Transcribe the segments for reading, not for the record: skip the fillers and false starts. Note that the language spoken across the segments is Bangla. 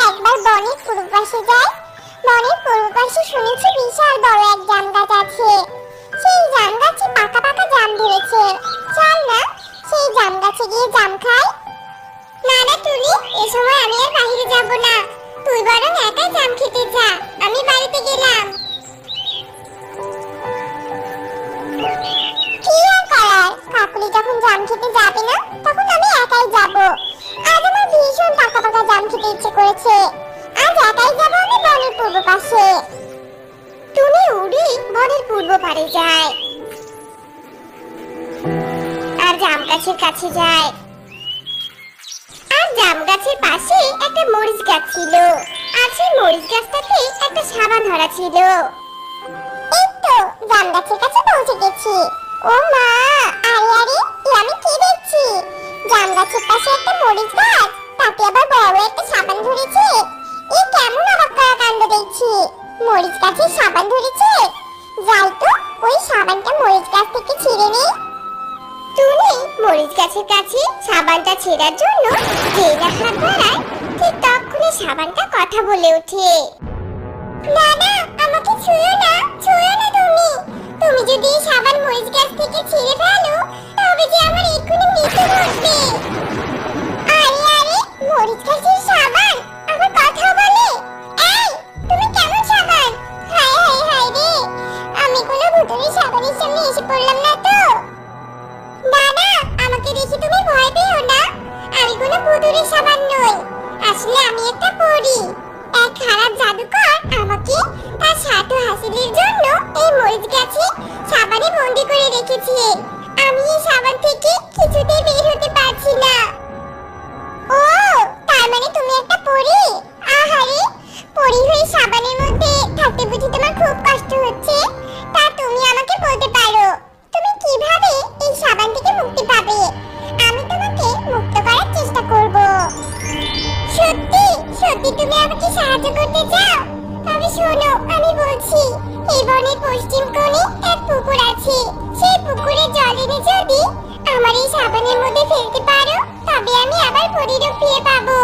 একবার বনের পূর্ব পাশে যাই। বনের পূর্ব পাশে শুনেছি বিশাল বড় এক জাম গাছ আছে। সেই জাম গাছে পাকা পাকা জাম ধরেছে। চল না সেই জাম গাছে গিয়ে জাম খাই। না না টুনি, এ সময় আমি আর বাইরে যাব না। তুই বরং একাই জাম খেতে যা, আমি বাড়িতে গেলাম। কি আর করার, কাকুলি যখন জাম খেতে যাবে না তখন আমি একাই যাব। আজ আমার ভীষণ পাকা পাকা জাম খেতে ইচ্ছে করেছে। আজ একাই যাব আমি বনের পূর্ব পাশে। টুনি উড়ে বনের পূর্ব পারে যায় আর জাম গাছের কাছে যায়। আর জাম গাছের পাশে একটা মরিচ গাছ ছিল। আর সেই মরিচ গাছটাতে একটা সাবান ধরা ছিল। এই তো জাম গাছের কাছে পৌঁছে গেছি। ও মা, আরে আরে, এ আমি কি দেখছি? জাম গাছের পাশে একটা মরিচ গাছ, তাতে আবার বড় একটা সাবান ধরেছে। এ কেমন অবাক করা কাণ্ড দেখছি! মরিচ গাছে সাবান ধরেছে। যাই তো ওই সাবানটা মরিচ গাছ থেকে ছিঁড়ে নেই। টুনি মরিচ গাছের কাছে সাবানটা ছেঁড়ার জন্য যেই না হাত বাড়ায়, ঠিক তখনই সাবানটা কথা বলে ওঠে। না না, আমাকে ছুঁয়ো না, ছুঁয়ো না তুমি। তুমি যদি এই সাবান মরিচ গাছ থেকে ছিঁড়ে ফেলো তবে যে আমার এক্ষুনি মৃত্যু ঘটবে। আরে আরে, মরিচ গাছের সাবান আমার কথা বলে! এই, তুমি কেমন সাবান? হায় হায় হায় রে, আমি কোনো ভুতুড়ে সাবানের সামনে এসে পড়লাম না তো? দাদা, আমাকে দেখে তুমি ভয় পেও না। আমি কোনো ভুতুড়ে সাবান নই। আসলে আমি একটা পরী। এক খারাপ জাদুকর আমাকে তার স্বার্থ হাসিলের জন্য এই মরিচ গাছে সাবানে বন্দি করে রেখেছে। আমি এই সাবান থেকে কিছুতেই বের হতে পারছি না। ও, তার মানে তুমি একটা পরী? আহারে, পরী হয়ে সাবানের মধ্যে থাকতে বুঝি তোমার খুব কষ্ট হচ্ছে? তা তুমি আমাকে বলতে পারো তুমি কিভাবে এই সাবান থেকে মুক্তি পাবে? আমি তোমাকে মুক্ত করার চেষ্টা করব। সত্যি সত্যি তুমি আমাকে সাহায্য করতে চাও? তবে শোনো, আমি বলছি, এই বনের পশ্চিম কোণে এক পুকুর আছে। সেই পুকুরের জল এনে যদি আমার এই সাবানের মধ্যে ফেলতে পারো তবে আমি আবার পরিরূপ ফিরে পাবো।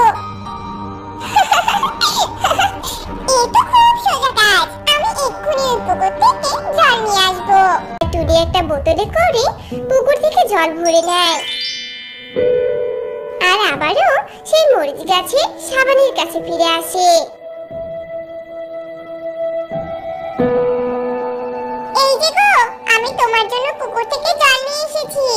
এই তো খুব সোজা কাজ। আমি এক্ষুনি ওই পুকুর থেকে জল নিয়ে আসবো। টুনি একটা বোতলে করে পুকুর থেকে জল ভরে নেয় আর আবারও সেই মরিচ গাছে সাবানের কাছে ফিরে আসে। এই যে গো, আমি তোমার জন্য পুকুর থেকে জল নিয়ে এসেছি।